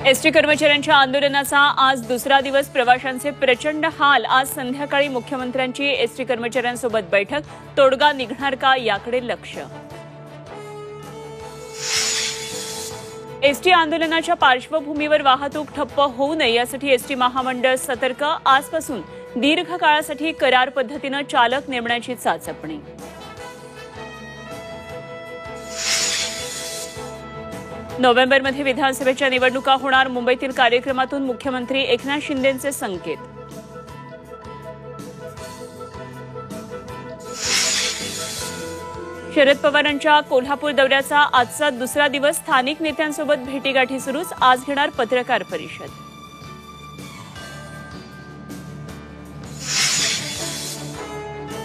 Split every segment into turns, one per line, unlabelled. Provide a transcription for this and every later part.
ST कर्मचाऱ्यांच्या आंदोलनाचा आज दुसरा दिवस. प्रवाशांचे प्रचंड हाल. आज संध्याकाळी मुख्यमंत्र्यांची एसटी कर्मचाऱ्यांसोबत बैठक. तोडगा निघणार का याकडे लक्ष. एसटी आंदोलनाच्या पार्श्वभूमीवर वाहतूक ठप्प होऊ नये यासाठी एसटी महामंडळ सतर्क. आजपासून दीर्घ काळासाठी करार पद्धतीनं चालक नेमण्याची चाचपणी. नोव्हेंबरमध्ये विधानसभेच्या निवडणुका होणार. मुंबईतील कार्यक्रमातून मुख्यमंत्री एकनाथ शिंदेंचे संकेत. शरद पवारांच्या कोल्हापूर दौऱ्याचा आजचा दुसरा दिवस. स्थानिक नेत्यांसोबत भेटीगाठी सुरूच. आज घेणार पत्रकार परिषद.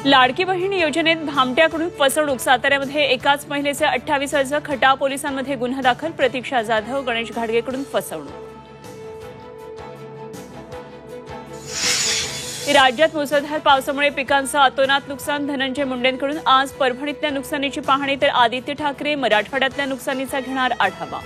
लाडकी बहीण योजनेत भामट्याकडून फसवणूक. साताऱ्यामध्ये एकाच महिलेचे 28 अर्ज. खटाव पोलिसांमध्ये गुन्हा दाखल. प्रतीक्षा जाधव, गणेश घाडगेकडून फसवणूक. राज्यात मुसळधार पावसामुळे पिकांचं अतोनात नुकसान. धनंजय मुंडेंकडून आज परभणीतल्या नुकसानीची पाहणी तर आदित्य ठाकरे मराठवाड्यातल्या नुकसानीचा घेणार आढावा.